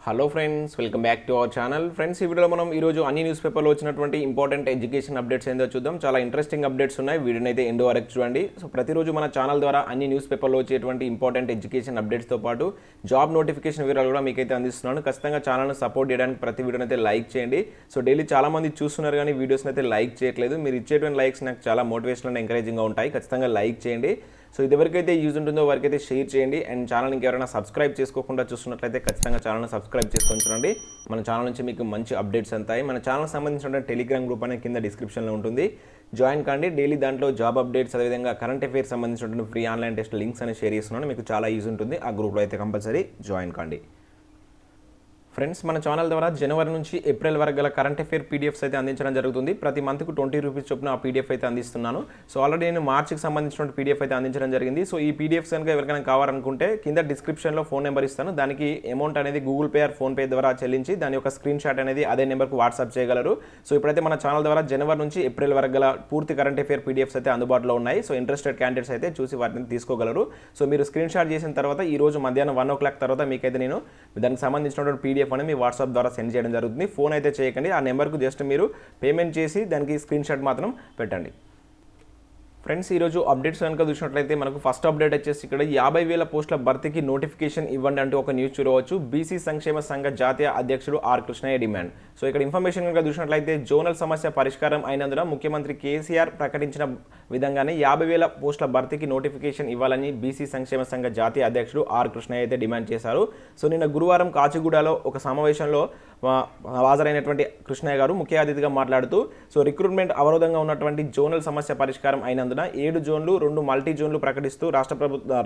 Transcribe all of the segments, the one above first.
Hello friends, welcome back to our channel. Friends, ఈ వీడియోలో మనం ఈరోజు అన్ని న్యూస్ పేపర్లో వచ్చినటువంటి ఇంపార్టెంట్ ఎడ్యుకేషన్ అప్డేట్స్ ఏందో చూద్దాం. చాలా ఇంట్రెస్టింగ్ అప్డేట్స్ ఉన్నాయి. వీడియోని అయితే ఎండ్ వరకు చూడండి. సో ప్రతిరోజు మన ఛానల్ ద్వారా అన్ని న్యూస్ పేపర్లో వచ్చేటువంటి ఇంపార్టెంట్ ఎడ్యుకేషన్ అప్డేట్స్తో పాటు జాబ్ నోటిఫికేషన్ వివరాలు కూడా మీకైతే అందిస్తున్నాను. ఖచ్చితంగా ఛానల్ని సపోర్ట్ చేయడానికి ప్రతి వీడియోని అయితే లైక్ చేయండి. సో డైలీ చాలా మంది చూస్తున్నారు కానీ వీడియోస్ని అయితే లైక్ చేయట్లేదు. మీరు ఇచ్చేటువంటి లైక్స్ నాకు చాలా మోటివేషన్ అండ్ ఎంకరేజింగ్గా ఉంటాయి. ఖచ్చితంగా లైక్ చేయండి. సో ఇది ఎవరికైతే యూజ్ ఉంటుందో వారికైతే షేర్ చేయండి. అండ్ ఛానల్ ఇంకెవరైనా సబ్స్క్రైబ్ చేసుకోకుండా చూస్తున్నట్లయితే ఖచ్చితంగా ఛానల్ని సబ్స్క్రైబ్ చేసుకొని చూడండి. మన ఛానల్ నుంచి మీకు మంచి అప్డేట్స్ అంతాయి. మన ఛానల్కి సంబంధించిన టెలిగ్రామ్ గ్రూప్ అనేది కింద డిస్క్రిప్షన్లో ఉంటుంది. జాయిన్ కండి. డైలీ దాంట్లో జాబ్ అప్డేట్స్, అదేవిధంగా కరెంట్ అఫైర్స్ సంబంధించినటువంటి ఫ్రీ ఆన్లైన్ టెస్ట్ లింక్స్ అనేది షేర్ చేస్తున్నాను. మీకు చాలా యూజ్ ఉంటుంది. ఆ గ్రూప్లో అయితే కంపల్సరీ జాయిన్ కండి. ఫ్రెండ్స్, మన ఛానల్ ద్వారా జనవరి నుంచి ఏప్రిల్ వరకు గల కరెంట్ అఫైర్ పీడిఎఫ్స్ అయితే అందించడం జరుగుతుంది. ప్రతి మంత్కు 20 రూపీస్ చొప్పున ఆ పీడిఎఫ్ అయితే అందిస్తున్నాను. సో ఆల్రెడీ నేను మార్చికి సంబంధించిన పీడిఎఫ్ అయితే అందించడం జరిగింది. సో ఈ పీడిఎఫ్స్ కనుక ఎవరికైనా కావాలనుకుంటే కింద డిస్క్రిప్షన్లో ఫోన్ నెంబర్ ఇస్తాను. దానికి అమౌంట్ అనేది గూగుల్ పే ఆర్ ఫోన్పే ద్వారా చెల్లించి దాని యొక్క స్క్రీన్ షాట్ అనేది అదే నెంబర్కు వాట్సాప్ చేయగలరు. సో ఇప్పుడైతే మన ఛానల్ ద్వారా జనవరి నుంచి ఏప్రిల్ వరకు గల పూర్తి కరెంట్ అఫైర్ పీడిఎఫ్స్ అయితే అందుబాటులో ఉన్నాయి. సో ఇంట్రెస్టెడ్ క్యాండిడేట్స్ అయితే చూసి వాటిని తీసుకోగలరు. సో మీరు స్క్రీన్ షాట్ చేసిన తర్వాత ఈ రోజు మధ్యాహ్నం 1 o'clock తర్వాత మీకైతే నేను దానికి సంబంధించినటువంటి పీడిఎఫ్ అనేది మీ వాట్సాప్ ద్వారా సెండ్ చేయడం జరుగుతుంది. ఫోన్ అయితే చేయకండి. ఆ నెంబర్కు జస్ట్ మీరు పేమెంట్ చేసి దానికి స్క్రీన్ షాట్ మాత్రం పెట్టండి. ఫ్రెండ్స్, ఈరోజు అప్డేట్స్ కనుక చూసినట్లయితే మనకు ఫస్ట్ అప్డేట్ వచ్చేసి ఇక్కడ 50,000 పోస్టుల భర్తీకి నోటిఫికేషన్ ఇవ్వండి అంటూ ఒక న్యూస్ చూడవచ్చు. బీసీ సంక్షేమ సంఘ జాతీయ అధ్యక్షుడు ఆర్ కృష్ణయ్య డిమాండ్. సో ఇక్కడ ఇన్ఫర్మేషన్ కనుక చూసినట్లయితే జోనల్ సమస్య పరిష్కారం అయినందున ముఖ్యమంత్రి కేసీఆర్ ప్రకటించిన విధంగానే 50,000 పోస్టుల భర్తీకి నోటిఫికేషన్ ఇవ్వాలని బీసీ సంక్షేమ సంఘ జాతీయ అధ్యక్షుడు ఆర్ కృష్ణయ్య అయితే డిమాండ్ చేశారు. సో నిన్న గురువారం కాచిగూడలో ఒక సమావేశంలో హాజరైనటువంటి కృష్ణయ్య గారు ముఖ్య అతిథిగా మాట్లాడుతూ సో రిక్రూట్మెంట్ అవరోధంగా ఉన్నటువంటి జోనల్ సమస్య పరిష్కారం అయినందున 7 జోన్లు 2 మల్టీ జోన్లు ప్రకటిస్తూ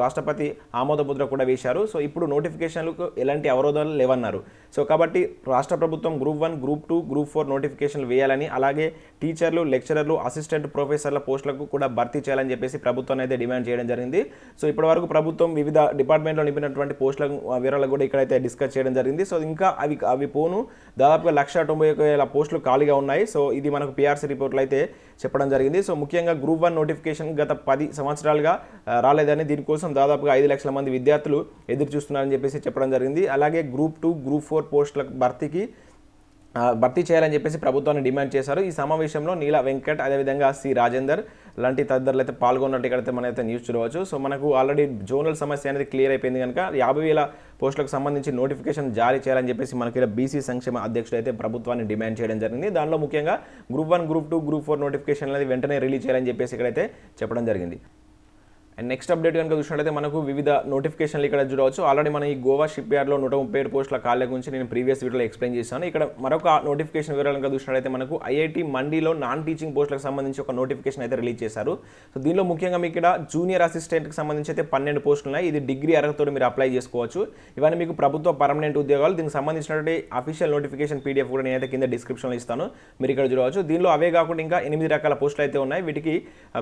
రాష్ట్రపతి ఆమోదముద్ర కూడా వేశారు. సో ఇప్పుడు నోటిఫికేషన్లకు ఎలాంటి అవరోధాలు లేవన్నారు. సో కాబట్టి రాష్ట్ర ప్రభుత్వం గ్రూప్ 1, గ్రూప్ 2, గ్రూప్ 4 నోటిఫికేషన్లు వేయాలని, అలాగే టీచర్లు, లెక్చరర్లు, అసిస్టెంట్ ప్రొఫెసర్ల పోస్టులకు కూడా భర్తీ చేయాలని చెప్పేసి ప్రభుత్వం అయితే డిమాండ్ చేయడం జరిగింది. సో ఇప్పటివరకు ప్రభుత్వం వివిధ డిపార్ట్మెంట్లో నింపినటువంటి పోస్టుల వివరాలు కూడా ఇక్కడైతే డిస్కస్ చేయడం జరిగింది. సో ఇంకా అవి పోను దాదాపుగా 191,000 పోస్టులు ఖాళీగా ఉన్నాయి. సో ఇది మనకు పిఆర్సీ రిపోర్ట్లో అయితే చెప్పడం జరిగింది. సో ముఖ్యంగా గ్రూప్ 1 నోటిఫికేషన్ గత 10 సంవత్సరాలుగా రాలేదని, దీనికోసం దాదాపుగా 5 లక్షల మంది విద్యార్థులు ఎదురు చూస్తున్నారని చెప్పేసి చెప్పడం జరిగింది. అలాగే గ్రూప్ 2, గ్రూప్ 4 పోస్టుల భర్తీ చేయాలని చెప్పేసి ప్రభుత్వాన్ని డిమాండ్ చేశారు. ఈ సమావేశంలో నీల వెంకట్, అదేవిధంగా సి రాజేందర్ లాంటి తదితరులు అయితే పాల్గొన్నట్టు ఇక్కడైతే మనైతే న్యూస్ చూడవచ్చు. సో మనకు ఆల్రెడీ జోనల్ సమస్య అనేది క్లియర్ అయిపోయింది కనుక 50,000 పోస్టులకు సంబంధించి నోటిఫికేషన్ జారీ చేయాలని చెప్పేసి మనకి ఇక్కడ బీసీ సంక్షేమ అధ్యక్షుడు అయితే ప్రభుత్వాన్ని డిమాండ్ చేయడం జరిగింది. దానిలో ముఖ్యంగా గ్రూప్ 1, గ్రూప్ 2, గ్రూప్ 4 నోటిఫికేషన్ అనేది వెంటనే రిలీజ్ చేయాలని చెప్పేసి ఇక్కడైతే చెప్పడం జరిగింది. అండ్ నెక్స్ట్ అప్డేట్ కనుక చూసినట్లయితే మనకు వివిధ నోటిఫికేషన్లు ఇక్కడ చూడవచ్చు. ఆల్రెడీ మన ఈ గోవా షిప్ యార్డ్లో 137 పోస్టుల ఖాళీ గురించి నేను ప్రీవియస్ వీడియోలో ఎక్స్ప్లెయిన్ చేశాను. ఇక్కడ మరొక నోటిఫికేషన్ వివరాలు కనుక చూసినట్లయితే మనకు ఐఐటి మండీలో నాన్ టీచింగ్ పోస్టులకు సంబంధించి ఒక నోటిఫికేషన్ అయితే రిలీజ్ చేశారు. సో దీనిలో ముఖ్యంగా మీకు ఇక్కడ జూనియర్ అసిస్టెంట్కి సంబంధించి అయితే 12 పోస్టులు ఉన్నాయి. ఇది డిగ్రీ అర్హతతో మీరు అప్లై చేసుకోవచ్చు. ఇవన్నీ మీకు ప్రభుత్వ పర్మనెంట్ ఉద్యోగాలు. దీనికి సంబంధించినటువంటి అఫీషియల్ నోటిఫికేషన్ పీడిఎఫ్ కూడా నేనైతే కింద డిస్క్రిప్షన్లో ఇస్తాను, మీరు ఇక్కడ చూడవచ్చు. దీనిలో అవే కాకుండా ఇంకా 8 రకాల పోస్టులు అయితే ఉన్నాయి. వీటికి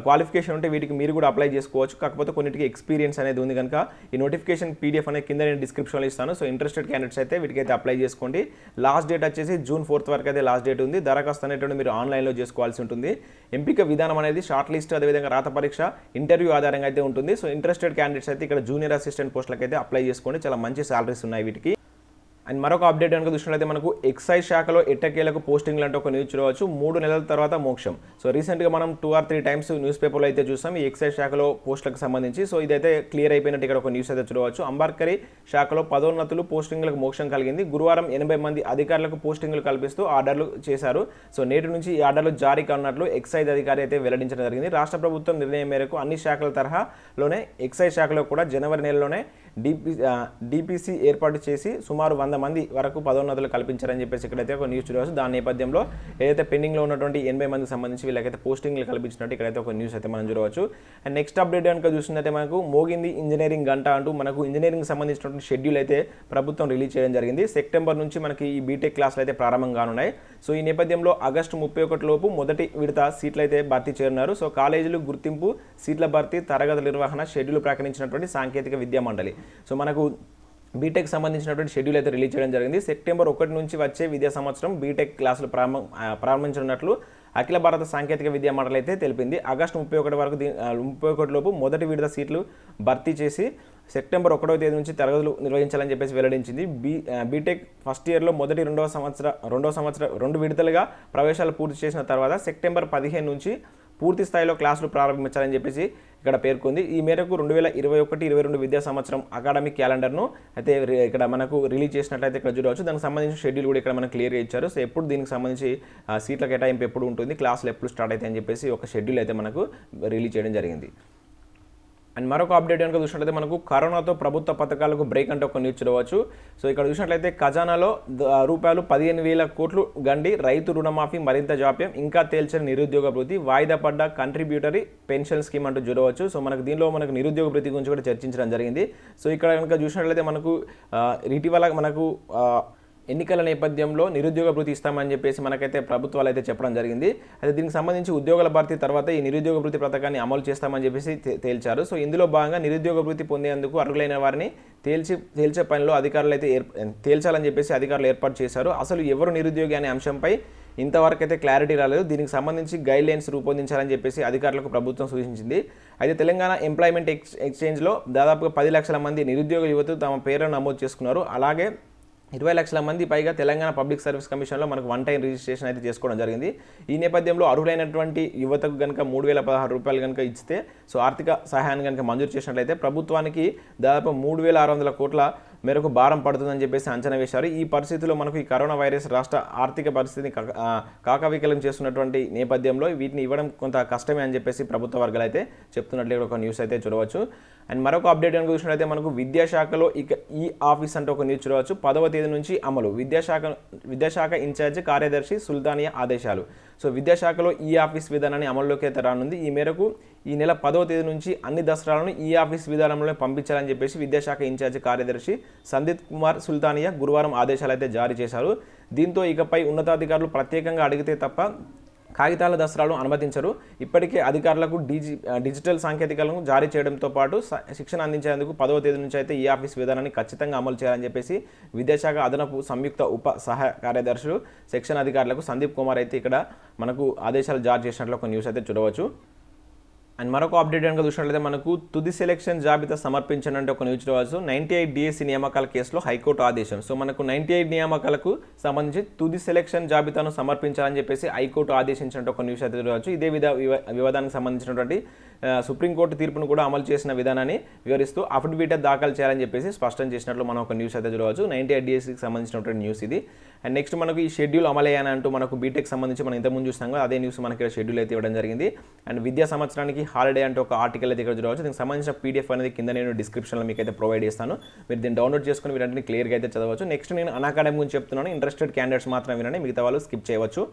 క్వాలిఫికేషన్ ఉంటే వీటికి మీరు కూడా అప్లై చేసుకోవచ్చు. కాకపోతే కొన్నిటికి ఎక్స్పీరియన్స్ అనేది ఉంది కనుక ఈ నోటిఫికేషన్ పీడిఎఫ్ అనేది కింద నేను డిస్క్రిప్షన్లో ఇస్తాను. సో ఇంట్రెస్టెడ్ క్యాండిడేట్స్ అయితే వీటికైతే అప్లై చేసుకోండి. లాస్ట్ డేట్ వచ్చేసి June 4th వరకు అయితే లాస్ట్ డేట్ ఉంది. దరఖాస్తు అనేటువంటి మీరు ఆన్లైన్లో చేసుకోవాల్సి ఉంటుంది. ఎంపిక విధానం అనేది షార్ట్ లిస్ట్, అదేవిధంగా రాత పరీక్ష, ఇంటర్వ్యూ ఆధారంగా అయితే ఉంటుంది. సో ఇంట్రెస్టెడ్ క్యాండిడేట్స్ అయితే ఇక్కడ జూనియర్ అసిస్టెంట్ పోస్టులకు అయితే అప్లై చేసుకోండి. చాలా మంచి సాలరీస్ ఉన్నాయి వీటికి. అండ్ మరొక అప్డేట్ కనుక చూసినట్లయితే మనకు ఎక్సైజ్ శాఖలో ఎట్టకేలకు పోస్టింగ్లు అంటే ఒక న్యూస్ చూడవచ్చు. 3 నెలల తర్వాత మోక్షం. సో రీసెంట్గా మనం 2 or 3 టైమ్స్ న్యూస్ పేపర్లో అయితే చూసాం ఈ ఎక్సైజ్ శాఖలో పోస్టులకు సంబంధించి. సో ఇదైతే క్లియర్ అయిపోయినట్టు ఇక్కడ ఒక న్యూస్ అయితే చూడవచ్చు. అంబర్కరీ శాఖలో పదోన్నతులు, పోస్టింగ్లకు మోక్షం కలిగింది. గురువారం 80 మంది అధికారులకు పోస్టింగ్లు కల్పిస్తూ ఆర్డర్లు చేశారు. సో నేటి నుంచి ఈ ఆర్డర్లు జారీ కానున్నట్లు ఎక్సైజ్ అధికారి అయితే వెల్లడించడం జరిగింది. రాష్ట్ర ప్రభుత్వం నిర్ణయం మేరకు అన్ని శాఖల తరహాలోనే ఎక్సైజ్ శాఖలో కూడా జనవరి నెలలోనే డిపిసి ఏర్పాటు చేసి సుమారు 100 మంది వరకు పదోన్నతులు కల్పించారని చెప్పేసి ఇక్కడైతే ఒక న్యూస్ చూడవచ్చు. దాని నేపథ్యంలో ఏదైతే పెండింగ్లో ఉన్నటువంటి 80 మందికి సంబంధించి వీళ్ళకైతే పోస్టింగ్లు కల్పించినట్టు ఇక్కడైతే ఒక న్యూస్ అయితే మనం చూడవచ్చు. అండ్ నెక్స్ట్ అప్డేట్ కనుక చూసినట్టే మనకు మోగింది ఇంజనీరింగ్ గంట అంటూ మనకు ఇంజనీరింగ్ సంబంధించినటువంటి షెడ్యూల్ అయితే ప్రభుత్వం రిలీజ్ చేయడం జరిగింది. సెప్టెంబర్ నుంచి మనకి ఈ బీటెక్ క్లాసులు అయితే ప్రారంభం కానున్నాయి. సో ఈ నేపథ్యంలో ఆగస్టు 31 లోపు మొదటి విడత సీట్లు అయితే భర్తీ చేయనున్నారు. సో కాలేజీలు గుర్తింపు, సీట్ల భర్తీ, తరగతుల నిర్వహణ షెడ్యూల్ ప్రకటించినటువంటి సాంకేతిక విద్యా మండలి. సో మనకు బీటెక్ సంబంధించినటువంటి షెడ్యూల్ అయితే రిలీజ్ చేయడం జరిగింది. సెప్టెంబర్ 1 నుంచి వచ్చే విద్యా సంవత్సరం బీటెక్ క్లాసులు ప్రారంభించనున్నట్లు అఖిల భారత సాంకేతిక విద్యా మండలి అయితే తెలిపింది. ఆగస్టు 31 వరకు 31 లోపు మొదటి విడత సీట్లు భర్తీ చేసి సెప్టెంబర్ 1వ తేదీ నుంచి తరగతులు నిర్వహించాలని చెప్పేసి వెల్లడించింది. బీటెక్ ఫస్ట్ ఇయర్లో మొదటి రెండవ సంవత్సరం 2 విడతలుగా ప్రవేశాలు పూర్తి చేసిన తర్వాత సెప్టెంబర్ 15 నుంచి పూర్తి స్థాయిలో క్లాసులు ప్రారంభించాలని చెప్పేసి ఇక్కడ పేర్కొంది. ఈ మేరకు 2021-22 విద్యా సంవత్సరం అకాడమిక్ క్యాలెండర్ను అయితే ఇక్కడ మనకు రిలీజ్ చేసినట్లయితే ఇక్కడ చూడవచ్చు. దానికి సంబంధించిన షెడ్యూల్ కూడా ఇక్కడ మనకు క్లియర్గా ఇచ్చారు. సో ఎప్పుడు దీనికి సంబంధించి సీట్ల కేటాయింపు ఎప్పుడు ఉంటుంది, క్లాసులు ఎప్పుడు స్టార్ట్ అవుతాయి అని చెప్పేసి ఒక షెడ్యూల్ అయితే మనకు రిలీజ్ చేయడం జరిగింది. అండ్ మరొక అప్డేట్ కనుక చూసినట్లయితే మనకు కరోనాతో ప్రభుత్వ పథకాలకు బ్రేక్ అంటే ఒక న్యూస్ చూడవచ్చు. సో ఇక్కడ చూసినట్లయితే ఖజానాలో రూపాయలు 15,000 కోట్లు గండి, రైతు రుణమాఫీ మరింత జాప్యం, ఇంకా తేల్చని నిరుద్యోగ భృతి, వాయిదా పడ్డ కంట్రిబ్యూటరీ పెన్షన్ స్కీమ్ అంటూ చూడవచ్చు. సో దీనిలో మనకు నిరుద్యోగ భృతి గురించి కూడా చర్చించడం జరిగింది. సో ఇక్కడ కనుక చూసినట్లయితే మనకు ఇటీవల మనకు ఎన్నికల నేపథ్యంలో నిరుద్యోగ భృతి ఇస్తామని చెప్పేసి మనకైతే ప్రభుత్వాలు అయితే చెప్పడం జరిగింది. అయితే దీనికి సంబంధించి ఉద్యోగుల భర్తీ తర్వాత ఈ నిరుద్యోగ భృతి పథకాన్ని అమలు చేస్తామని చెప్పేసి తేల్చారు. సో ఇందులో భాగంగా నిరుద్యోగ భృతి పొందేందుకు అర్హులైన వారిని తేల్చే పనిలో అధికారులు అయితే తేల్చాలని చెప్పేసి అధికారులు ఏర్పాటు చేశారు. అసలు ఎవరు నిరుద్యోగి అనే అంశంపై ఇంతవరకు అయితే క్లారిటీ రాలేదు. దీనికి సంబంధించి గైడ్ లైన్స్ రూపొందించాలని చెప్పేసి అధికారులకు ప్రభుత్వం సూచించింది. అయితే తెలంగాణ ఎంప్లాయ్మెంట్ ఎక్స్చేంజ్లో దాదాపుగా 10 లక్షల మంది నిరుద్యోగ యువతులు తమ పేర్లను నమోదు చేసుకున్నారు. అలాగే 20 లక్షల మంది పైగా తెలంగాణ పబ్లిక్ సర్వీస్ కమిషన్లో మనకు 1 టైం రిజిస్ట్రేషన్ అయితే చేసుకోవడం జరిగింది. ఈ నేపథ్యంలో అర్హులైనటువంటి యువతకు కనుక 3,016 రూపాయలు కనుక ఇస్తే, సో ఆర్థిక సహాయాన్ని కనుక మంజూరు చేసినట్లయితే ప్రభుత్వానికి దాదాపు 3,600 కోట్ల మేరకు భారం పడుతుందని చెప్పేసి అంచనా వేశారు. ఈ పరిస్థితిలో మనకు ఈ కరోనా వైరస్ రాష్ట్ర ఆర్థిక పరిస్థితిని కాకవికలం చేస్తున్నటువంటి నేపథ్యంలో వీటిని ఇవ్వడం కొంత కష్టమే అని చెప్పేసి ప్రభుత్వ వర్గాలు అయితే చెప్తున్నట్లు ఒక న్యూస్ అయితే చూడవచ్చు. అండ్ మరొక అప్డేట్ కనుక చూసినట్లయితే మనకు విద్యాశాఖలో ఇక ఈ ఆఫీస్ అంటే ఒక న్యూస్ చూడవచ్చు. 10వ తేదీ నుంచి అమలు, విద్యాశాఖ ఇన్ఛార్జి కార్యదర్శి సుల్తానియా ఆదేశాలు. సో విద్యాశాఖలో ఈ ఆఫీస్ విధానాన్ని అమల్లోకి అయితే రానుంది. ఈ మేరకు ఈ నెల 10వ తేదీ నుంచి అన్ని దసరాలను ఈ ఆఫీస్ విధానంలో పంపించాలని చెప్పేసి విద్యాశాఖ ఇన్ఛార్జి కార్యదర్శి సందీప్ కుమార్ సుల్తానియా గురువారం ఆదేశాలు అయితే జారీ చేశారు. దీంతో ఇకపై ఉన్నతాధికారులు ప్రత్యేకంగా అడిగితే తప్ప కాగితాల దసరాలను అనుమతించరు. ఇప్పటికే అధికారులకు డిజిటల్ సాంకేతికలను జారీ చేయడంతో పాటు శిక్షణ అందించేందుకు 10వ తేదీ నుంచి అయితే ఈ ఆఫీస్ విధానాన్ని ఖచ్చితంగా అమలు చేయాలని చెప్పేసి విద్యాశాఖ అదనపు సంయుక్త ఉప సహాయ కార్యదర్శులు సెక్షన్ అధికారులకు సందీప్ కుమార్ అయితే ఇక్కడ మనకు ఆదేశాలు జారీ చేసినట్లు ఒక న్యూస్ అయితే చూడవచ్చు. అండ్ మరొక అప్డేట్ కనుక చూసినట్లయితే మనకు తుది సెలక్షన్ జాబితా సమర్పించనంటే ఒక న్యూస్ చూడవచ్చు. 98 డిఎస్సి నియామకాల కేసులో హైకోర్టు ఆదేశం. సో మనకు 98 నియామకాలకు సంబంధించి తుది సెలక్షన్ జాబితాను సమర్పించాలని చెప్పేసి హైకోర్టు ఆదేశించినట్టు ఒక న్యూస్ అయితే చూడవచ్చు. ఇదే వివాదానికి సంబంధించినటువంటి సుప్రీంకోర్టు తీర్పును కూడా అమలు చేసిన విధానాన్ని వివరిస్తూ అఫిడవిట్ దాఖలు చేయాలని చెప్పేసి స్పష్టం చేసినట్లు మనం ఒక న్యూస్ అయితే చూడవచ్చు. 98 డిఎస్సికి సంబంధించినటువంటి న్యూస్ ఇది. అండ్ నెక్స్ట్ మనకు ఈ షెడ్యూల్ అమలయ్యాని అంటూ మనకు బీటెక్ సంబంధించి మనం ఇంతకుముందు చూస్తాం కదా, అదే న్యూస్ మనకి ఇక్కడ షెడ్యూల్ అయితే ఇవ్వడం జరిగింది. అండ్ విద్యా సంవత్సరానికి హాలిడే అంటే ఒక ఆర్టికల్ అయితే ఇక్కడ చూడవచ్చు. దీనికి సంబంధించిన పీడిఎఫ్ అనేది కింద నేను డిస్క్రిప్షన్లో మీకు అయితే ప్రొవైడ్ చేస్తాను. మీరు దీన్ని డౌన్లోడ్ చేసుకుని వీరంటిని క్లియర్గా అయితే చదవచ్చు. నెక్స్ట్ నేను unacademy గురించి చెప్తున్నాను. ఇంట్రెస్టెడ్ క్యాండిడేట్స్ మాత్రం వినండి, మిగతా వాళ్ళు స్కిప్ చేయవచ్చు.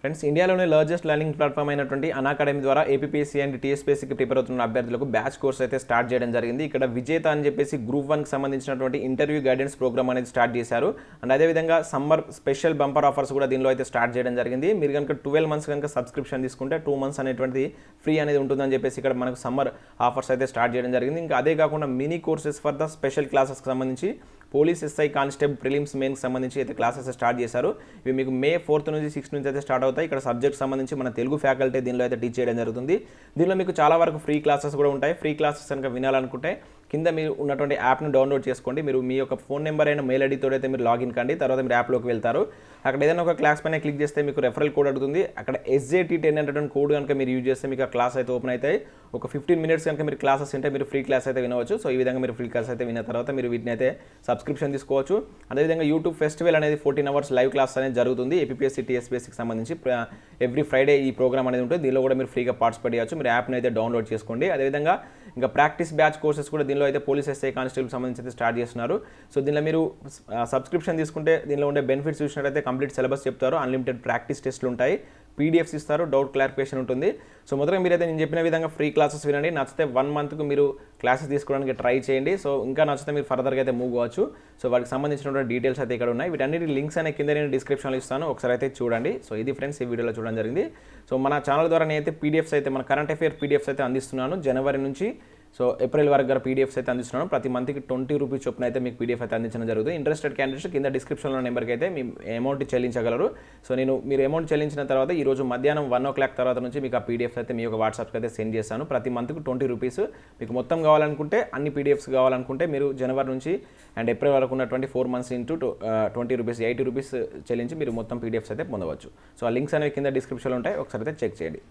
ఫ్రెండ్స్, ఇండియాలోనే లార్జెస్ట్ లెర్నింగ్ ప్లాట్ఫామ్ అయినటువంటి unacademy ద్వారా ఏపీపీఎస్సీ అండ్ టీఎస్పీఎస్సీకి ప్రిపేర్ అవుతున్న అభ్యర్థులకు బ్యాచ్ కోర్స్ అయితే స్టార్ట్ చేయడం జరిగింది. ఇక్కడ విజేత అని చెప్పేసి గ్రూప్ 1కి సంబంధించినటువంటి ఇంటర్వ్యూ గైడెన్స్ ప్రోగ్రామ్ అనేది స్టార్ట్ చేశారు. అండ్ అదేవిధంగా సమ్మర్ స్పెషల్ బంపర్ ఆఫర్స్ కూడా దీనిలో అయితే స్టార్ట్ చేయడం జరిగింది. మీరు కనుక 12 మంత్స్ కనుక సబ్స్క్రిప్షన్ తీసుకుంటే 2 మంత్స్ అనేటువంటి ఫ్రీ అనేది ఉంటుందని చెప్పేసి ఇక్కడ మనకు సమ్మర్ ఆఫర్స్ అయితే స్టార్ట్ చేయడం జరిగింది. ఇంకా అదే కాకుండా mini courses for the special క్లాసెస్కి సంబంధించి పోలీస్, ఎస్ఐ, కానిస్టేబుల్, ప్రిలిమ్స్, మెయిన్కి సంబంధించి అయితే క్లాసెస్ స్టార్ట్ చేశారు. ఇవి మీకు మే 4th నుంచి 6th నుంచి అయితే స్టార్ట్ అవుతాయి. ఇక్కడ సబ్జెక్ట్ సంబంధించి మన తెలుగు ఫ్యాకల్టీ దీనిలో అయితే టీచ్ చేయడం జరుగుతుంది. దీనిలో మీకు చాలా వరకు ఫ్రీ క్లాసెస్ కూడా ఉంటాయి. ఫ్రీ క్లాసెస్ కనుక వినాలనుకుంటే కింద మీరు ఉన్నటువంటి యాప్ను డౌన్లోడ్ చేసుకోండి. మీరు మీ యొక్క ఫోన్ నెంబర్ అయిన మెయిల్ ఐడితో అయితే మీరు లాగిన్ కండి. తర్వాత మీరు యాప్లోకి వెళ్తారు. అక్కడ ఏదైనా ఒక క్లాస్ పైన క్లిక్ చేస్తే మీకు రెఫరల్ కోడ్ అడుగుతుంది. అక్కడ SJT10 అనేటువంటి కోడ్ కనుక మీరు యూజ్ చేస్తే మీకు ఆ క్లాస్ అయితే ఓపెన్ అవుతాయి. ఒక 15 మినిట్స్ కనుక మీరు క్లాసెస్ ఉంటే మీరు ఫ్రీ క్లాస్ అయితే వినవచ్చు. సో ఈ విధంగా మీరు ఫ్రీ క్లాస్ అయితే విన్న తర్వాత మీరు వీటిని అయితే సబ్స్క్రిప్షన్ తీసుకోవచ్చు. అదేవిధంగా యూట్యూబ్ ఫెస్టివల్ అనేది 14 hours లైవ్ క్లాస్ అనేది జరుగుతుంది. ఏపీపీఎస్సీ, టీఎస్పీఎస్సీకి సంబంధించి ఎవ్రీ ఫ్రైడే ఈ ప్రోగ్రామ్ అనేది ఉంటుంది. దీనిలో కూడా మీరు ఫ్రీగా పార్టిసిపేట్ చేయవచ్చు. మీరు యాప్ని అయితే డౌన్లోడ్ చేసుకోండి. అదేవిధంగా ఇంకా ప్రాక్టీస్ బ్యాచ్ కోర్సెస్ కూడా దీనిలో అయితే పోలీస్, ఎస్ఐ, కానిస్టేబుల్ సంబంధించి అయితే స్టార్ట్ చేస్తున్నారు. సో దీనిలో మీరు సబ్స్క్రిప్షన్ తీసుకుంటే దీనిలో ఉండే బెనిఫిట్స్ చూసినట్టయితే కంప్లీట్ సిలబస్ చెప్తారు, అన్లిమిటెడ్ ప్రాక్టీస్ టెస్ట్లు ఉంటాయి, పీడిఎఫ్స్ ఇస్తారు, డౌట్ క్లారిఫికేషన్ ఉంటుంది. సో మొదట మీరైతే నేను చెప్పిన విధంగా ఫ్రీ క్లాసెస్ వినండి. నచ్చితే 1 మంత్కు మీరు క్లాసెస్ తీసుకోవడానికి ట్రై చేయండి. సో ఇంకా నచ్చితే మీరు ఫర్దర్గా అయితే మూవ్ అవ్వచ్చు. సో వాటికి సంబంధించినటువంటి డీటెయిల్స్ అయితే ఇక్కడ ఉన్నాయి. వీటన్నిటి లింక్స్ అనే కింద నేను డిస్క్రిప్షన్లో ఇస్తాను, ఒకసారి అయితే చూడండి. సో ఇది ఫ్రెండ్స్ ఈ వీడియోలో చూడడం జరిగింది. సో మన ఛానల్ ద్వారా నేనైతే పీడిఎఫ్స్ అయితే మన కరెంట్ అఫేర్ పీడిఎఫ్స్ అయితే అందిస్తున్నాను జనవరి నుంచి. సో ఏప్రిల్ వరకు గారు పీడిఎఫ్స్ అయితే అందిస్తున్నాను. ప్రతి మంత్కి 20 రూపీస్ చొప్పున అయితే మీకు పీడిఎఫ్ అయితే అందించడం జరుగుతుంది. ఇంట్రెస్టెడ్ క్యాండిడేట్స్ కింద డిస్క్రిప్షన్లో నెంబర్కి అయితే మీ అమౌంట్ చెల్లించగలరు. సో మీరు అమౌంట్ చెల్లించిన తర్వాత ఈరోజు మధ్యాహ్నం 1 o'clock తర్వాత నుంచి మీకు ఆ పీడిఎఫ్ అయితే మీ యొక్క వాట్సాప్కి అయితే సెండ్ చేస్తాను. ప్రతి మంత్కి 20 రూపీస్. మీకు మొత్తం కావాలనుకుంటే అన్ని పీడిఎఫ్స్ కావాలనుకుంటే మీరు జనవరి నుంచి అండ్ ఏప్రిల్ వరకు ఉన్నటువంటి 4 months ఇంటూ 20 రూపీస్ 80 రూపీస్ చెల్లించి మీరు మొత్తం పీడిఎఫ్స్ అయితే పొందవచ్చు. సో ఆ లింక్స్ అనేవి కింద డిస్క్రిప్షన్లో ఉంటాయి, ఒకసారి అయితే చెక్ చేయండి.